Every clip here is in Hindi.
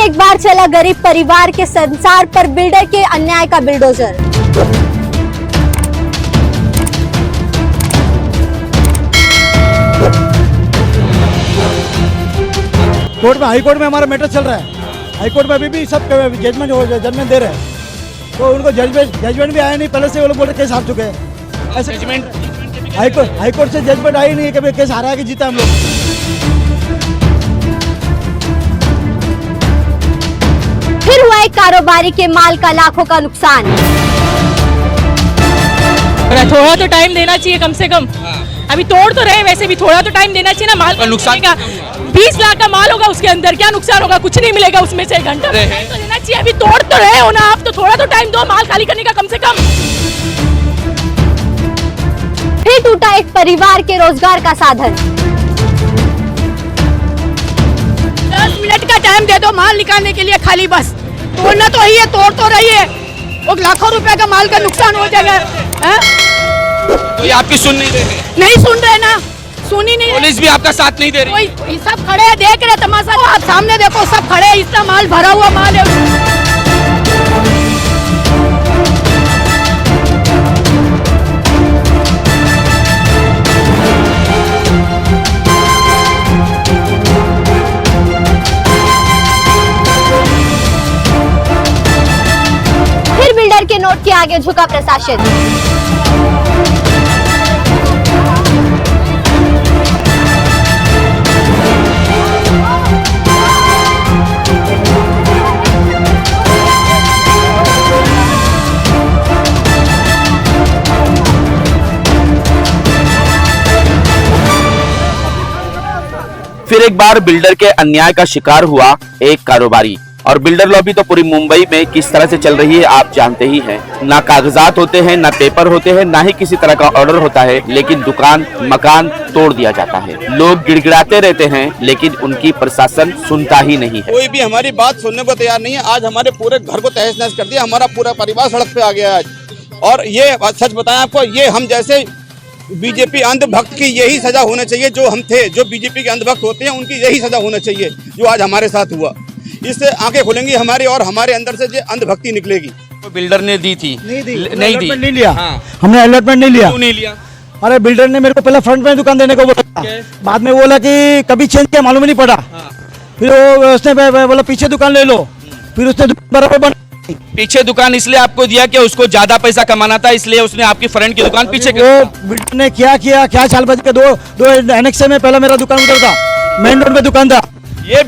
एक बार चला गरीब परिवार के संसार पर बिल्डर के अन्याय का बुलडोजर। कोर्ट में, हाई कोर्ट में हमारा मैटर चल रहा है। हाई कोर्ट में अभी भी सब जजमेंट दे रहे हैं, तो उनको जजमेंट भी आया नहीं। पहले से वो लोग बोल रहे केस हार चुके हैं। ऐसे जजमेंट हाई कोर्ट से जजमेंट आई नहीं है कि केस हारा है कि जीता हम लोग। फिर हुआ एक कारोबारी के माल का लाखों का नुकसान। थोड़ा तो टाइम देना चाहिए कम से कम। अभी तोड़ तो रहे, वैसे भी थोड़ा तो टाइम देना चाहिए ना। माल का नुकसान का 20 लाख का माल होगा, उसके अंदर क्या नुकसान होगा? कुछ नहीं मिलेगा उसमें से। 1 घंटा तो देना चाहिए। अभी तोड़ तो रहे हो ना आप, तो थोड़ा तो टाइम दो माल खाली करने का कम से कम। फिर टूटा एक परिवार के रोजगार का साधन। 10 मिनट का टाइम दे दो माल निकालने के लिए खाली, बस। तोड़ना तो ही है, तोड़ तो रही है। वो लाखों रुपए का माल का नुकसान हो जाएगा। कोई आपकी सुन नहीं रहे? नहीं सुन रहे ना, सुन ही नहीं। पुलिस भी आपका साथ नहीं दे रही। कोई सब खड़े हैं, देख रहे तमाशा। आप सामने देखो, सब खड़े हैं। इतना माल भरा हुआ माल है। फिर बिल्डर के नोट के आगे झुका प्रशासन। फिर एक बार बिल्डर के अन्याय का शिकार हुआ एक कारोबारी। और बिल्डर लॉबी तो पूरी मुंबई में किस तरह से चल रही है आप जानते ही हैं। ना कागजात होते हैं, ना पेपर होते हैं, ना ही किसी तरह का ऑर्डर होता है, लेकिन दुकान मकान तोड़ दिया जाता है। लोग गिड़गिड़ाते रहते हैं, लेकिन उनकी प्रशासन सुनता ही नहीं है। कोई भी हमारी बात सुनने को तैयार नहीं है। आज हमारे पूरे घर को तहस नहस कर दिया। हमारा पूरा परिवार सड़क पे आ गया आज। और ये सच बताएं आपको, ये हम जैसे बीजेपी अंधभक्त की यही सजा होना चाहिए। जो हम थे, जो बीजेपी के अंधभक्त होते हैं, उनकी यही सजा होना चाहिए जो आज हमारे साथ हुआ। इससे आंखें खुलेंगी हमारी और हमारे अंदर से जो अंधभक्ति निकलेगी। तो बिल्डर ने दी थी? नहीं दी। नहीं लिया। हाँ। हमने अलॉटमेंट नहीं लिया। क्यों नहीं लिया? अरे बिल्डर ने मेरे को पहले फ्रंट में दुकान देने को बोला, बाद में बोला कि कभी चेंज किया मालूम ही नहीं पड़ा। फिर वो उसने बोला पीछे दुकान ले लो, फिर उसने बराबर बना। पीछे दुकान इसलिए आपको दिया कि उसको ज्यादा पैसा कमाना था, इसलिए उसने आपकी फ्रंट की दुकान पीछे बिल्डर ने क्या चाल बज के दो एनेक्स में पहले मेरा दुकान उधर था, मेन रोड पे दुकान था। ये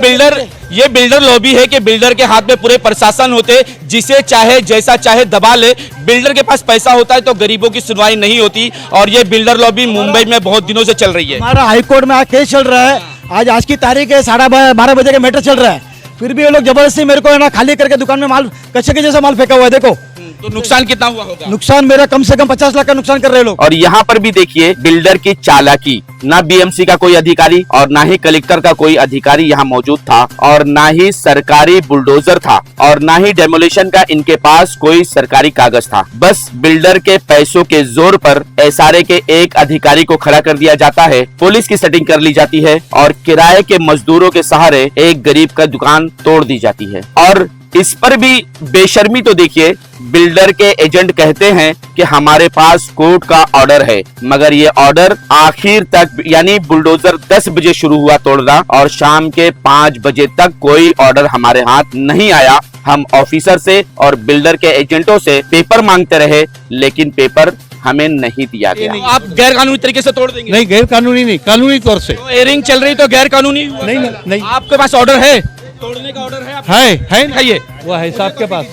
बिल्डर लॉबी है कि बिल्डर के हाथ में पूरे प्रशासन होते, जिसे चाहे जैसा चाहे दबा ले। बिल्डर के पास पैसा होता है तो गरीबों की सुनवाई नहीं होती। और ये बिल्डर लॉबी मुंबई में बहुत दिनों से चल रही है। हमारा हाई कोर्ट में केस चल रहा है। आज की तारीख है, 12:30 बजे का मैटर चल रहा है। फिर भी ये लोग जबरदस्ती मेरे को है ना खाली करके दुकान में माल कच्चे के जैसा माल फेंका हुआ है। देखो तो नुकसान कितना हुआ होगा? नुकसान मेरा कम से कम 50 लाख का नुकसान कर रहे लोग। और यहाँ पर भी देखिए बिल्डर की चालाकी। ना बीएमसी का कोई अधिकारी और ना ही कलेक्टर का कोई अधिकारी यहाँ मौजूद था, और ना ही सरकारी बुलडोजर था, और ना ही डेमोलिशन का इनके पास कोई सरकारी कागज था। बस बिल्डर के पैसों के जोर पर एसआरए के एक अधिकारी को खड़ा कर दिया जाता है, पुलिस की सेटिंग कर ली जाती है, और किराए के मजदूरों के सहारे एक गरीब का दुकान तोड़ दी जाती है। और इस पर भी बेशर्मी तो देखिए, बिल्डर के एजेंट कहते हैं कि हमारे पास कोर्ट का ऑर्डर है, मगर ये ऑर्डर आखिर तक, यानी बुलडोजर 10 बजे शुरू हुआ तोड़ना और शाम के 5 बजे तक कोई ऑर्डर हमारे हाथ नहीं आया। हम ऑफिसर से और बिल्डर के एजेंटों से पेपर मांगते रहे, लेकिन पेपर हमें नहीं दिया गया। तो आप गैर कानूनी तरीके से तोड़ देंगे? नहीं, गैर कानूनी नहीं, कानूनी तौर से। तो हेयरिंग चल रही तो गैर कानूनी हुआ? नहीं। आपके पास ऑर्डर है? तोड़ने का ऑर्डर है आपके? है दिखाइए। वो है साहब के पास।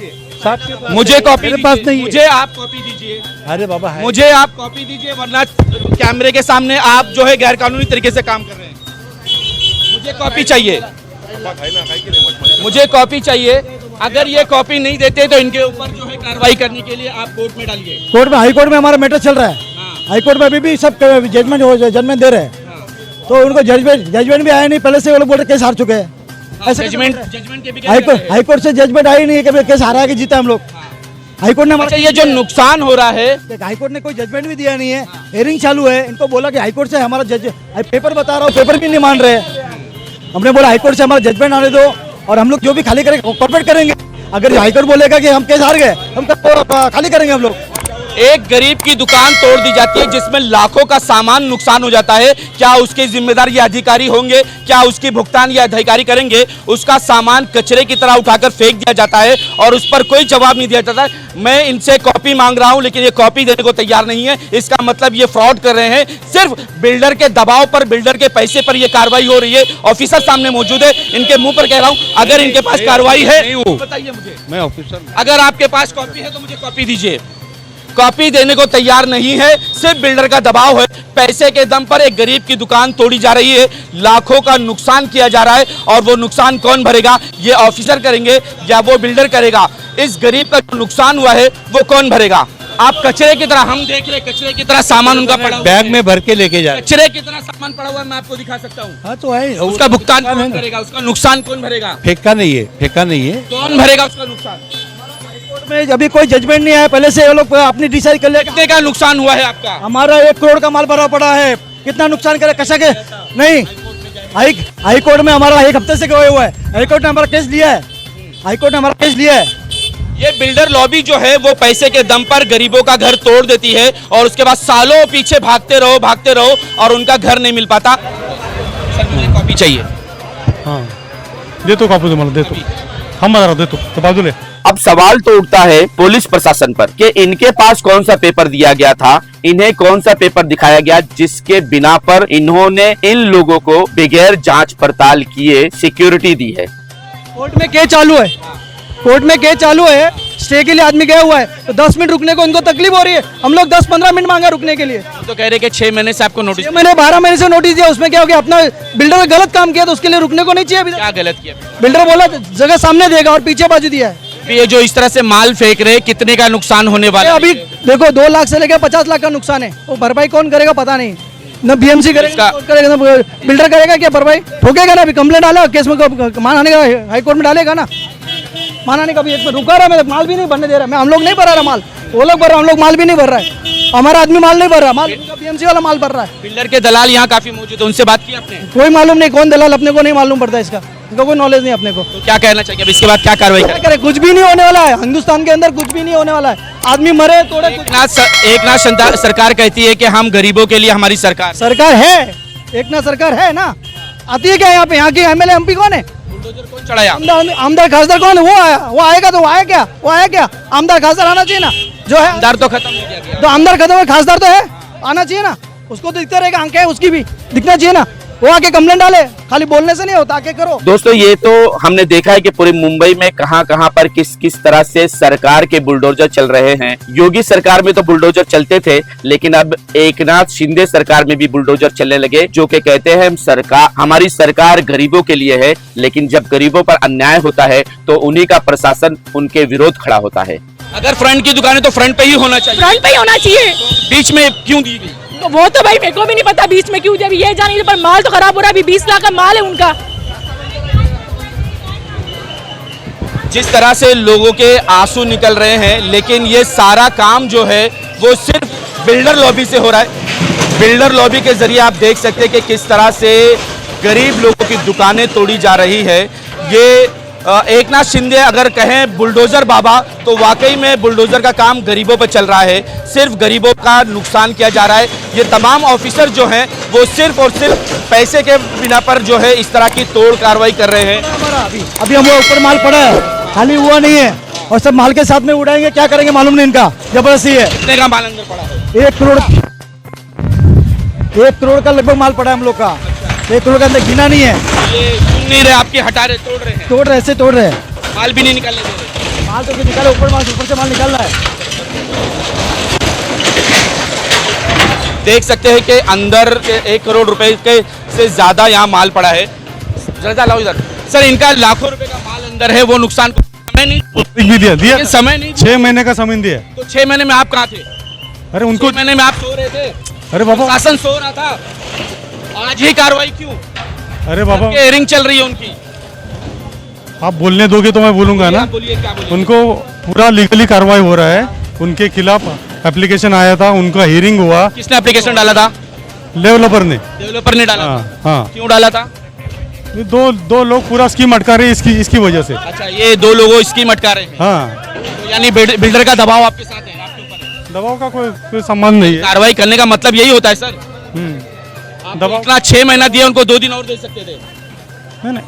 मुझे कॉपी मेरे पास नहीं है। मुझे आप कॉपी दीजिए। अरे बाबा है। मुझे आप कॉपी दीजिए, वरना कैमरे के सामने आप जो है गैर कानूनी तरीके से काम कर रहे हैं। मुझे कॉपी चाहिए, मुझे कॉपी चाहिए। अगर ये कॉपी नहीं देते तो इनके ऊपर जो है कार्रवाई करने के लिए आप कोर्ट में डालिए। कोर्ट में, हाई कोर्ट में हमारा मैटर चल रहा है। हाई कोर्ट में अभी भी सब जजमेंट दे रहे हैं, तो उनको जजमेंट भी आया नहीं। पहले से वो लोग बोल रहे केस हार चुके हैं। ऐसे जजमेंट के भी हाई कोर्ट से जजमेंट आई नहीं है कि केस हारा है कि जीता हम लोग। हाई कोर्ट ने अच्छा, ये जो नुकसान हो रहा है, हाई कोर्ट ने कोई जजमेंट भी दिया नहीं है। हियरिंग चालू है, इनको बोला कि हाई कोर्ट से हमारा पेपर बता रहा हूँ, पेपर भी नहीं मान रहे। हमने बोला हाई कोर्ट से हमारा जजमेंट आने दो, और हम लोग जो भी खाली करेंगे कॉर्पोरेट करेंगे। अगर हाईकोर्ट बोलेगा कि हम केस हार गए, हम खाली करेंगे हम लोग। एक गरीब की दुकान तोड़ दी जाती है जिसमें लाखों का सामान नुकसान हो जाता है, क्या उसके जिम्मेदार ये अधिकारी होंगे? क्या उसकी भुगतान ये अधिकारी करेंगे? उसका सामान कचरे की तरह उठाकर फेंक दिया जाता है और उस पर कोई जवाब नहीं दिया जाता। मैं इनसे कॉपी मांग रहा हूं लेकिन ये कॉपी देने को तैयार नहीं है। इसका मतलब ये फ्रॉड कर रहे हैं। सिर्फ बिल्डर के दबाव पर, बिल्डर के पैसे पर यह कार्रवाई हो रही है। ऑफिसर सामने मौजूद है, इनके मुंह पर कह रहा हूं, अगर इनके पास कार्रवाई है बताइए मुझे। मैं ऑफिसर, अगर आपके पास कॉपी है तो मुझे कॉपी दीजिए। कॉपी देने को तैयार नहीं है, सिर्फ बिल्डर का दबाव है। पैसे के दम पर एक गरीब की दुकान तोड़ी जा रही है, लाखों का नुकसान किया जा रहा है और वो नुकसान कौन भरेगा? ये ऑफिसर करेंगे या वो बिल्डर करेगा? इस गरीब का जो नुकसान हुआ है वो कौन भरेगा? आप कचरे की तरह, हम देख रहे कचरे की तरह सामान उनका पड़ा हुआ बैग है। में भर के लेके जा रहे। कचरे की तरह सामान पड़ा हुआ है, मैं आपको दिखा सकता हूँ। हाँ तो है, उसका भुगतान कौन करेगा? उसका नुकसान कौन भरेगा? फेंका नहीं है, फेंका नहीं है। कौन भरेगा उसका नुकसान? में अभी कोई जजमेंट नहीं आया, पहले से वो लोग अपनी डिसाइड कर ले। कितने का नुकसान हुआ है आपका? हमारा 1 करोड़ का माल भरा पड़ा है। कितना नुकसान करे कसा के नहीं। हाई कोर्ट में हमारा 1 हफ्ते से गए हुआ है। हाई कोर्ट ने हमारा केस लिया है। हाई कोर्ट ने हमारा केस लिया है। ये बिल्डर लॉबी जो है वो पैसे के दम पर गरीबों का घर तोड़ देती है और उसके बाद सालों पीछे भागते रहो और उनका घर नहीं मिल पाता। सर मुझे कॉपी चाहिए। हाँ देतो कापूस मला देतो, थांबा जरा देतो तो बाजूला. अब सवाल तो उठता है पुलिस प्रशासन पर कि इनके पास कौन सा पेपर दिया गया था, इन्हें कौन सा पेपर दिखाया गया जिसके बिना पर इन्होंने इन लोगों को बगैर जांच पड़ताल किए सिक्योरिटी दी है। कोर्ट में केस चालू है, कोर्ट में केस चालू है, स्टे के लिए आदमी गया हुआ है, तो 10 मिनट रुकने को इनको तकलीफ हो रही है। हम लोग 10-15 मिनट मांगा रुकने के लिए। तो कह रहे कि 6 महीने से आपको नोटिस, 6 महीने 12 महीने से नोटिस दिया। उसमें क्या हो गया, अपना बिल्डर ने गलत काम किया तो उसके लिए रुकने को नहीं चाहिए। अभी क्या गलत किया? बिल्डर बोला जगह सामने देगा और पीछे बाजू दिया है। ये जो इस तरह से माल फेंक रहे, कितने का नुकसान होने वाला है? अभी देखो 2 लाख से लेकर 50 लाख का नुकसान है। वो भरपाई कौन करेगा पता नहीं, न बीएमसी करेगा, करेगा न बिल्डर करेगा। क्या भरपाई ठोकेगा ना? अभी कंप्लेंट डाला केस में, मानहानि का हाई कोर्ट में डालेगा ना। मानहानि का भी एक रुका रहा है, माल भी नहीं भरने दे रहा। हम लोग नहीं भर रहा माल, वो लोग भर रहा, हम लोग माल भी नहीं भर रहा है। हमारा आदमी माल नहीं भर रहा, माल बीएमसी वाला माल भर रहा है। बिल्डर के दलाल यहाँ काफी मौजूद है, उनसे बात की आपने? कोई मालूम नहीं कौन दलाल, अपने को नहीं मालूम पड़ता इसका, इसका कोई नॉलेज नहीं अपने को। तो क्या कहना चाहिए अब इसके बाद क्या कार्रवाई क्या करे, कुछ भी नहीं होने वाला है हिंदुस्तान के अंदर, कुछ भी नहीं होने वाला है। आदमी मरे तोड़े, एक नाथ सरकार कहती है कि हम गरीबों के लिए हमारी सरकार है। एक ना सरकार है ना, आती है क्या यहाँ पे? यहाँ की एमएलए एमपी कौन है? कौन चढ़ाया? आमदार खासदार कौन है? वो आया, वो आएगा तो वो आया क्या? वो आया क्या? आमदार खासदार आना चाहिए ना, जो है आमदार तो खत्म हो गया। तो आमदार खत्म है, खासदार तो है, आना चाहिए ना। उसको तो दिखता रहेगा, आंखें उसकी भी दिखना चाहिए ना। वो आके कंप्लेंट डाले, खाली बोलने से नहीं होता, आके करो। दोस्तों ये तो हमने देखा है कि पूरे मुंबई में कहां कहां पर किस किस तरह से सरकार के बुलडोजर चल रहे हैं। योगी सरकार में तो बुलडोजर चलते थे, लेकिन अब एकनाथ शिंदे सरकार में भी बुलडोजर चलने लगे, जो कि कहते हैं हमारी सरकार गरीबों के लिए है, लेकिन जब गरीबों पर अन्याय होता है तो उन्हीं का प्रशासन उनके विरोध खड़ा होता है। अगर फ्रंट की दुकान है तो फ्रंट पे ही होना चाहिए, फ्रंट पे ही होना चाहिए। बीच में क्यों दी गई? वो तो भाई मेरे को भी नहीं पता बीच में क्यों दिया, ये जाने, पर माल तो खराब हो रहा है। अभी 20 लाख का माल है उनका। जिस तरह से लोगों के आंसू निकल रहे हैं, लेकिन ये सारा काम जो है वो सिर्फ बिल्डर लॉबी से हो रहा है। बिल्डर लॉबी के जरिए आप देख सकते हैं कि किस तरह से गरीब लोगों की दुकानें तोड़ी जा रही है। ये एकनाथ शिंदे अगर कहें बुलडोजर बाबा, तो वाकई में बुलडोजर का काम गरीबों पर चल रहा है। सिर्फ गरीबों का नुकसान किया जा रहा है। ये तमाम ऑफिसर जो हैं वो सिर्फ और सिर्फ पैसे के बिना पर जो है इस तरह की तोड़ कार्रवाई कर रहे हैं। अभी हम लोग ऊपर माल पड़ा है, खाली हुआ नहीं है, और सब माल के साथ में उड़ाएंगे। क्या करेंगे मालूम नहीं, इनका जबरदस्ती है। कितने का माल अंदर पड़ा है? 1 करोड़ का लगभग माल पड़ा है हम लोग का। 1 करोड़ का अंदर गिना नहीं है। ये सुन नहीं रहे, आपके हटा रहे, तोड़ रहे हैं। तोड़ रहे, ऐसे तोड़ रहे हैं। माल भी नहीं निकालने दे रहे। माल तो निकाले, ऊपर से माल निकाल रहा है। देख सकते हैं कि अंदर 1 करोड़ रुपए के से ज्यादा यहाँ माल पड़ा है। जरा लाओ इधर। सर इनका लाखों रुपए का माल अंदर है, वो नुकसान को समय नहीं भी दिया समय नहीं। 6 महीने का समय दिया। तो 6 महीने में आप कहाँ थे? अरे उनको 6 महीने में आप सो रहे थे? अरे बाबा, शासन सो रहा था। आज ही कार्रवाई क्यों? अरे बाबा हियरिंग चल रही है उनकी। आप बोलने दोगे तो मैं बोलूंगा ना। बोलिए, क्या बोलिए? उनको पूरा लीगली कार्रवाई हो रहा है, उनके खिलाफ एप्लीकेशन आया था, उनका हियरिंग हुआ। किसने एप्लीकेशन डाला था? डेवलपर ने। डेवलपर ने डाला था। हाँ। क्यों डाला था? ये दो लोग पूरा स्कीम अटका रहे हैं इसकी वजह से। अच्छा, ये दो लोगों स्कीम अटका रहे हैं। हाँ, तो यानी बिल्डर का दबाव आपके साथ है, आपके ऊपर है। दबाव का कोई संबंध नहीं है। कार्रवाई करने का मतलब यही होता है सर। दबाव इतना 6 महीना दिया, उनको 2 दिन और दे सकते थे, नहीं,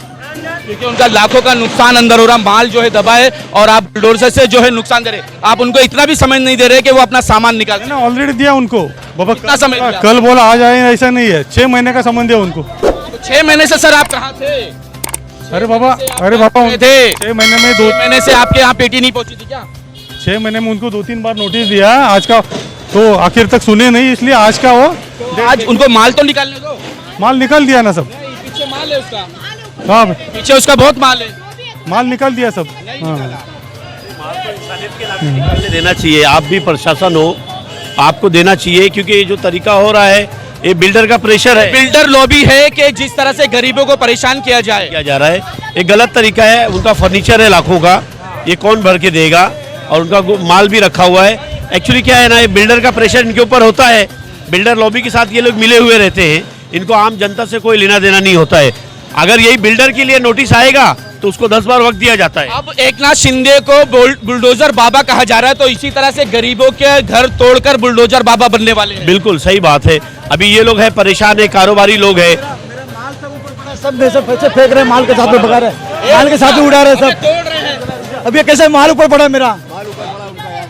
क्योंकि उनका लाखों का नुकसान अंदर हो रहा, माल जो है दबा है और आप बुलडोजर से जो है नुकसान दे रहे। आप उनको इतना भी समय नहीं दे रहे कि वो अपना सामान निकाल ना ऑलरेडी दिया उनको। बाबा कितना समय दिया? कल बोला आ जाए, ऐसा नहीं है। 6 महीने का समय दिया उनको। 6 महीने से सर आप कहाँ थे? अरे बाबा थे 6 महीने में 6 महीने से आपके यहाँ पेटी नहीं पहुंची थी क्या? 6 महीने में उनको 2-3 बार नोटिस दिया। आज का तो आखिर तक सुने नहीं, इसलिए आज का वो आज उनको माल तो निकालने दो। माल निकाल दिया ना सब। पीछे माल है उसका, हाँ, पीछे उसका बहुत माल है। माल निकाल दिया सब। हाँ, निकालने देना चाहिए। आप भी प्रशासन हो, आपको देना चाहिए, क्योंकि ये जो तरीका हो रहा है ये बिल्डर का प्रेशर है, बिल्डर लॉबी है कि जिस तरह से गरीबों को परेशान किया जाए, किया जा रहा है। ये गलत तरीका है। उनका फर्नीचर है लाखों का, ये कौन भर के देगा? और उनका माल भी रखा हुआ है। एक्चुअली क्या है ना, ये बिल्डर का प्रेशर इनके ऊपर होता है। बिल्डर लॉबी के साथ ये लोग मिले हुए रहते हैं, इनको आम जनता से कोई लेना देना नहीं होता है। अगर यही बिल्डर के लिए नोटिस आएगा तो उसको 10 बार वक्त दिया जाता है। अब एकनाथ शिंदे को बुलडोजर बाबा कहा जा रहा है, तो इसी तरह से गरीबों के घर तोड़कर बुलडोजर बाबा बनने वाले हैं। बिल्कुल सही बात है। अभी ये लोग है परेशान है, कारोबारी लोग है। सब में सब पैसे फेंक रहे हैं, माल के साथ में भगा रहे हैं, माल के साथ में उड़ा रहे हैं सब। अब ये कैसे माल ऊपर पड़ा मेरा,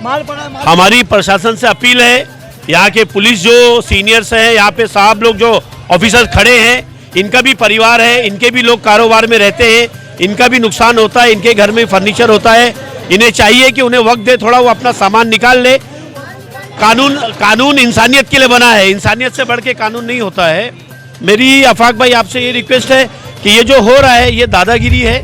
माल पड़ा है। हमारी प्रशासन से अपील है, यहाँ के पुलिस जो सीनियर्स हैं, यहाँ पे साहब लोग जो ऑफिसर खड़े हैं, इनका भी परिवार है, इनके भी लोग कारोबार में रहते हैं, इनका भी नुकसान होता है, इनके घर में फर्नीचर होता है। इन्हें चाहिए कि उन्हें वक्त दे थोड़ा, वो अपना सामान निकाल ले। कानून इंसानियत के लिए बना है, इंसानियत से बढ़ के कानून नहीं होता है। मेरी अफाक भाई आपसे ये रिक्वेस्ट है कि ये जो हो रहा है ये दादागिरी है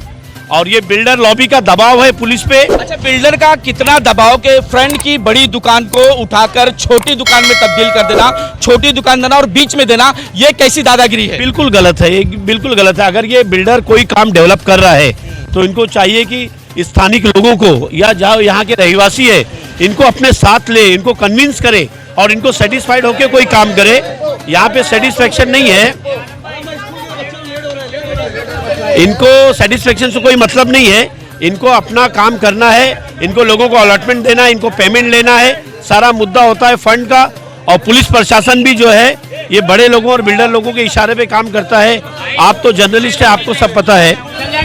और ये बिल्डर लॉबी का दबाव है पुलिस पे। अच्छा, बिल्डर का कितना दबाव के फ्रंट की बड़ी दुकान को उठाकर छोटी दुकान में तब्दील कर देना, छोटी दुकान देना और बीच में देना, ये कैसी दादागिरी है? बिल्कुल गलत है, ये बिल्कुल गलत है। अगर ये बिल्डर कोई काम डेवलप कर रहा है तो इनको चाहिए कि स्थानिक लोगों को या जहाँ यहाँ के रहवासी है इनको अपने साथ ले, इनको कन्विंस करे और इनको सेटिस्फाइड होकर कोई काम करे। यहाँ पे सेटिस्फेक्शन नहीं है, इनको सेटिस्फेक्शन से कोई मतलब नहीं है। इनको अपना काम करना है, इनको लोगों को अलॉटमेंट देना है, इनको पेमेंट लेना है। सारा मुद्दा होता है फंड का। और पुलिस प्रशासन भी जो है ये बड़े लोगों और बिल्डर लोगों के इशारे पे काम करता है। आप तो जर्नलिस्ट है, आपको सब पता है।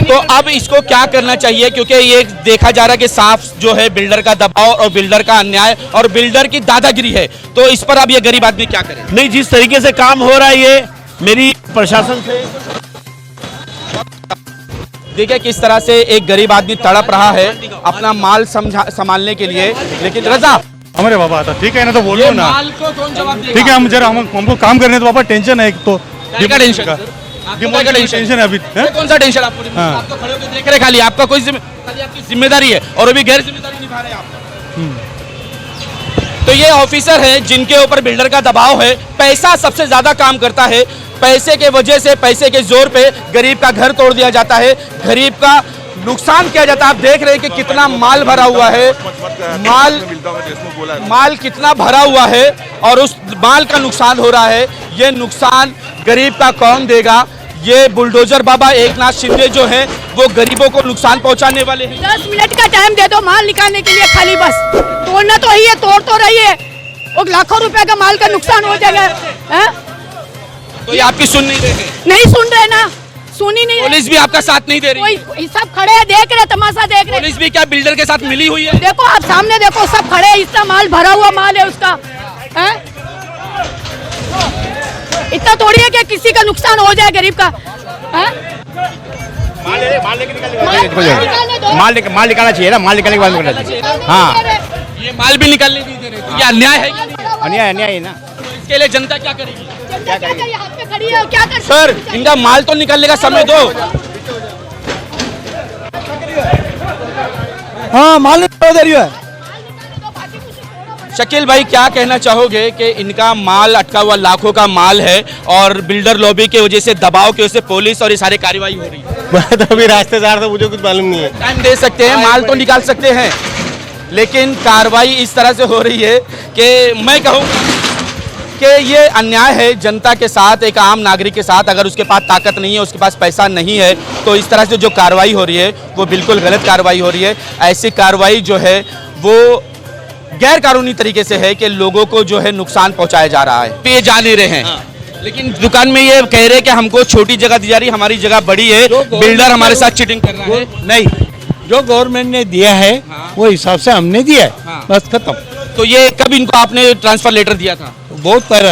तो अब इसको क्या करना चाहिए, क्योंकि ये देखा जा रहा है कि साफ जो है बिल्डर का दबाव और बिल्डर का अन्याय और बिल्डर की दादागिरी है, तो इस पर अब ये गरीब आदमी क्या करे? नहीं, जिस तरीके से काम हो रहा है ये मेरी प्रशासन से। देखिए किस तरह से एक गरीब आदमी तड़प रहा है अपना माल संभालने के लिए, लेकिन रजा हमारे बाबा था, ठीक है ना, तो बोलो ये ना। माल को कौन जवाब देगा? ठीक है, हम जरा हमको काम करने तो बाबा टेंशन है एक तो। क्या टेंशन का सर? आपको क्या टेंशन टेंशन है अभी। ये कौन सा टेंशन आपको? हाँ। आप तो खड़े होकर देख रहे खाली, आपका कोई खाली आपकी जिम्मेदारी है और अभी गैर जिम्मेदारी निभा रहे हैं आप। तो ये ऑफिसर है जिनके ऊपर बिल्डर का दबाव है, पैसा सबसे ज्यादा काम करता है, पैसे के वजह से, पैसे के जोर पे गरीब का घर तोड़ दिया जाता है, गरीब का नुकसान किया जाता है। आप देख रहे हैं कि कितना माल भरा हुआ है, माल कितना भरा हुआ है और उस माल का नुकसान हो रहा है। ये नुकसान गरीब का कौन देगा? ये बुलडोजर बाबा एकनाथ शिंदे जो हैं वो गरीबों को नुकसान पहुंचाने वाले हैं। 10 मिनट का टाइम दे दो माल निकालने के लिए, खाली बस तोड़ना तो ही है, तोड़ तो रही है, और लाखों रुपए का माल का नुकसान हो जाएगा। तो ये आपकी सुन नहीं रहे? नहीं सुन रहे ना, सुनी नहीं। पुलिस भी आपका साथ नहीं दे रही? कोई सब खड़े हैं, देख रहे, तमाशा देख रहे। पुलिस भी क्या बिल्डर के साथ मिली हुई है? देखो आप सामने देखो, सब खड़े हैं, इतना माल भरा हुआ माल है उसका। इतना थोड़ी है कि किसी का नुकसान हो जाए गरीब का। माल निकालना चाहिए ना, माल निकालने के बाद निकालना चाहिए। हाँ, ये माल भी निकालने नहीं दे रहे, तो ये अन्याय है कि नहीं? अन्याय है ना। तो इसके लिए जनता क्या करेगी? क्या करेगी? हाथ में खड़ी है, क्या कर? सर, इनका माल तो निकालने का समय दो। हाँ, माल नहीं दे रही है। शकील भाई, क्या कहना चाहोगे कि इनका माल अटका हुआ लाखों का माल है और बिल्डर लॉबी के वजह से, दबाव की वजह से पुलिस और ये सारी कार्रवाई हो रही है? मैं तो अभी रास्तेदार तो मुझे कुछ मालूम नहीं है। टाइम दे सकते हैं, माल तो निकाल सकते हैं, लेकिन कार्रवाई इस तरह से हो रही है कि मैं कहूँगा देखिए ये अन्याय है जनता के साथ, एक आम नागरिक के साथ। अगर उसके पास ताकत नहीं है, उसके पास पैसा नहीं है, तो इस तरह से जो कार्रवाई हो रही है वो बिल्कुल गलत कार्रवाई हो रही है। ऐसी कार्रवाई जो है वो गैर कानूनी तरीके से है कि लोगों को जो है नुकसान पहुंचाया जा रहा है। ये जा नहीं रहे हैं, लेकिन दुकान में ये कह रहे हैं कि हमको छोटी जगह दी जा रही है, हमारी जगह बड़ी है, बिल्डर हमारे साथ चीटिंग कर रहा है। नहीं, जो गवर्नमेंट ने दिया है वो हिसाब से हमने दिया है, बस खत्म। तो ये कब इनको आपने ट्रांसफर लेटर दिया था? बहुत पहले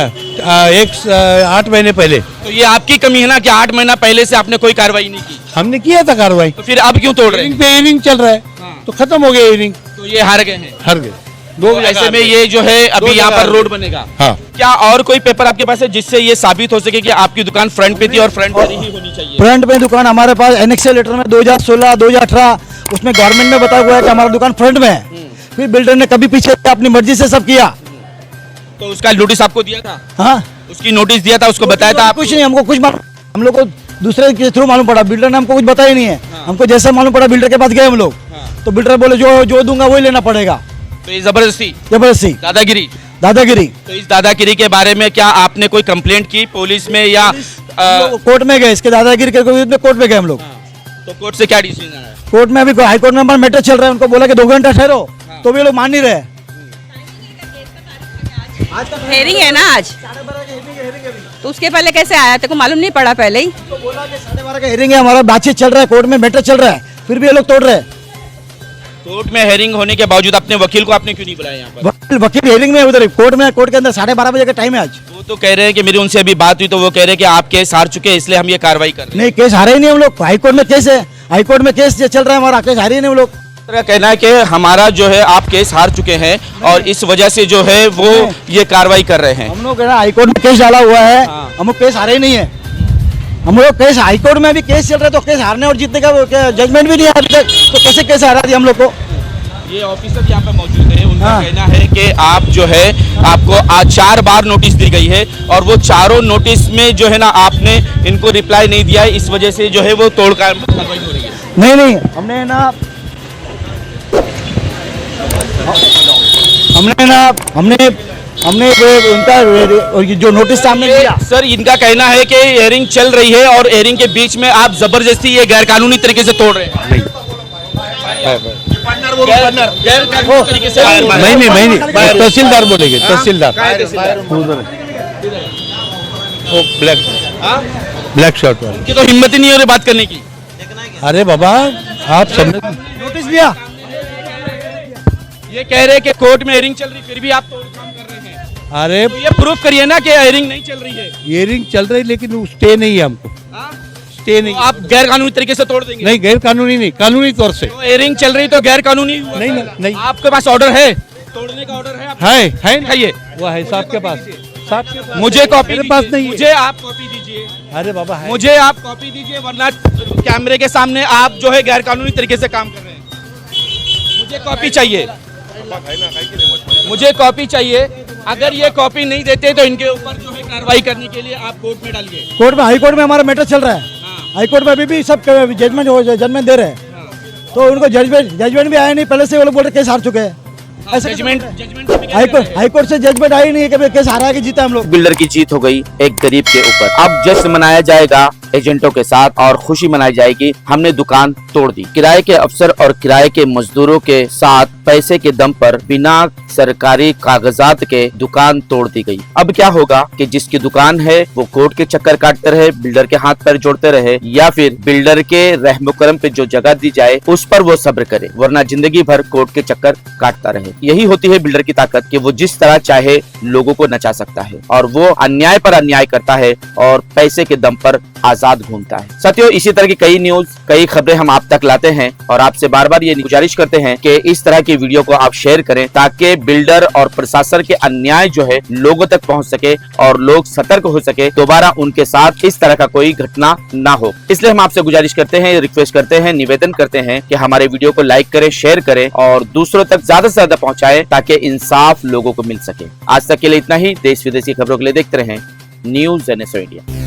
8 महीने पहले। तो ये आपकी कमी है ना कि 8 महीना पहले से आपने कोई कार्रवाई नहीं की। हमने किया था कार्रवाई, तो फिर अब क्यों तोड़ रहे हियरिंग हैं? पे हियरिंग चल रहा है तो खत्म हो गया हियरिंग, तो ये हार गए हैं। हर गए। तो ऐसे में ये जो है अभी यहाँ पर रोड बनेगा। हाँ, क्या और कोई पेपर आपके पास है जिससे ये साबित हो सके कि आपकी दुकान फ्रंट पे थी और फ्रंट पे ही होनी चाहिए? फ्रंट में दुकान हमारे पास एनेक्सल लेटर में 2016 2018 उसमें गवर्नमेंट में बताया हुआ है कि हमारा दुकान फ्रंट में है। फिर बिल्डर ने कभी पीछे अपनी मर्जी से सब किया। तो उसका नोटिस आपको दिया था? हाँ, उसकी नोटिस दिया था, उसको बताया था? कुछ नहीं, हमको कुछ मालूम, हम लोग को दूसरे के थ्रू मालूम पड़ा। बिल्डर ने हमको कुछ बताया ही नहीं है। हमको जैसे मालूम पड़ा बिल्डर के पास गए हम लोग, तो बिल्डर बोले जो दूंगा वही लेना पड़ेगा। तो ये जबरदस्ती जबरदस्ती दादागिरी। तो इस दादागिरी के बारे में क्या आपने कोई कंप्लेंट की पुलिस में या कोर्ट में गए? इसके दादागिरी के विरुद्ध में कोर्ट में गए हम लोग। तो कोर्ट से क्या डिसीजन आया? कोर्ट में अभी हाई कोर्ट में हमारा मैटर चल रहा है। उनको बोला कि 2 घंटा ठहरो, तो भी लोग मान नहीं रहे। हेयरिंग है ना आज, तो उसके पहले कैसे आया? तेरे को मालूम नहीं पड़ा पहले ही? तो बोला कि 12:30 का हेयरिंग है, हमारा बातचीत चल रहा है, कोर्ट में मैटर चल रहा है, फिर भी ये लोग तोड़ रहे हैं। कोर्ट में हेयरिंग होने के बावजूद अपने वकील को आपने क्यों नहीं बुलाया यहाँ पर? वकील हेयरिंग में उधर कोर्ट में, कोर्ट के अंदर 12:30 बजे का टाइम है आज। वो तो कह रहे हैं कि मेरी उनसे अभी बात हुई तो वो कह रहे हैं कि आप केस हार चुके हैं इसलिए हम ये कार्रवाई कर रहे हैं। नहीं, केस हारे ही नहीं हम लोग। हाईकोर्ट में केस है, हाईकोर्ट में केस चल रहा है हमारा, केस हारे ही नहीं हम लोग। का कहना है कि हमारा जो है आप केस हार चुके हैं और इस वजह से जो है वो ये कार्रवाई कर रहे हैं। हम लोग हाईकोर्ट में केस डाला हुआ है, हम लोग केस हारे ही नहीं है। हम लोग केस हाईकोर्ट में भी केस चल रहा है, तो केस हारने और जीतने का जजमेंट भी नहीं है अभी तक, तो कैसे केस हारा दिया हम लोग को? ये ऑफिसर यहाँ पे मौजूद है, उनका कहना है कि आप जो है आपको आज 4 बार नोटिस दी गई है और वो चारों नोटिस में जो है ना आपने इनको रिप्लाई नहीं दिया है, इस वजह से जो है वो तोड़ कार्रवाई हो रही है। नहीं, हमने उनका जो नोटिस सामने दिया। सर इनका कहना है कि हेयरिंग चल रही है और हेयरिंग के बीच में आप जबरदस्ती ये गैर कानूनी तरीके से तोड़ रहे हैं। गैर कानूनी तरीके से नहीं, तहसीलदार बोलेंगे, तहसीलदार। वो ब्लैक शर्ट वाले कि तो हिम्मत ही नहीं हो रही बात करने की। अरे बाबा, आप समझ नोटिस दिया, ये कह रहे हैं कि कोर्ट में हेयरिंग चल रही फिर भी आप तोड़ काम कर रहे हैं। अरे तो ये प्रूफ करिए ना कि हेयरिंग नहीं चल रही है। हियरिंग चल रही, लेकिन स्टे नहीं है हमको। स्टे नहीं, तो आप गैर कानूनी तरीके से तोड़ देंगे? नहीं, गैर कानूनी नहीं, कानूनी तौर से। तो हेयरिंग चल रही तो गैर कानूनी हुआ? नहीं, आपके पास ऑर्डर है तोड़ने का? ऑर्डर है है दिखाइए। वो है साहब के पास। मुझे कॉपी मेरे पास नहीं है। मुझे आप कॉपी दीजिए। अरे बाबा, है। मुझे आप कॉपी दीजिए, वरना कैमरे के सामने आप जो है गैर कानूनी तरीके से काम कर रहे हैं। मुझे कॉपी चाहिए, मुझे कॉपी चाहिए। अगर ये कॉपी नहीं देते तो इनके ऊपर जो है कार्रवाई करने के लिए आप कोर्ट में डालिए। कोर्ट में, हाईकोर्ट में हमारा मैटर चल रहा है। हाईकोर्ट में अभी भी सब जजमेंट दे रहे हैं, तो उनको जजमेंट भी आया नहीं पहले से। वो लोग बोल रहे केस हार चुके हैं। जजमेंट हाईकोर्ट से जजमेंट आई नहीं है कि केस हारा के जीता हम लोग। बिल्डर की जीत हो गई एक गरीब के ऊपर। अब जश्न मनाया जाएगा एजेंटों के साथ और खुशी मनाई जाएगी, हमने दुकान तोड़ दी। किराए के अफसर और किराए के मजदूरों के साथ पैसे के दम पर बिना सरकारी कागजात के दुकान तोड़ दी गई। अब क्या होगा कि जिसकी दुकान है वो कोर्ट के चक्कर काटते रहे, बिल्डर के हाथ पैर जोड़ते रहे, या फिर बिल्डर के रहम करम पे जो जगह दी जाए उस पर वो सब्र करे, वरना जिंदगी भर कोर्ट के चक्कर काटता रहे। यही होती है बिल्डर की ताकत कि वो जिस तरह चाहे लोगों को नचा सकता है और वो अन्याय पर अन्याय करता है और पैसे के दम पर आजाद घूमता है। साथियों, इसी तरह की कई न्यूज, कई खबरें हम आप तक लाते हैं और आपसे बार बार ये गुजारिश करते हैं कि इस तरह की वीडियो को आप शेयर करें ताकि बिल्डर और प्रशासन के अन्याय जो है लोगों तक पहुंच सके और लोग सतर्क हो सके, दोबारा उनके साथ इस तरह का कोई घटना ना हो। इसलिए हम आपसे गुजारिश करते हैं, रिक्वेस्ट करते हैं, निवेदन करते हैं कि हमारे वीडियो को लाइक करें, शेयर करें और दूसरों तक ज्यादा से ज्यादा पहुंचाएं ताकि इंसाफ लोगों को मिल सके। आज तक के लिए इतना ही। देश विदेश की खबरों के लिए देखते रहें न्यूज़ NSO इंडिया।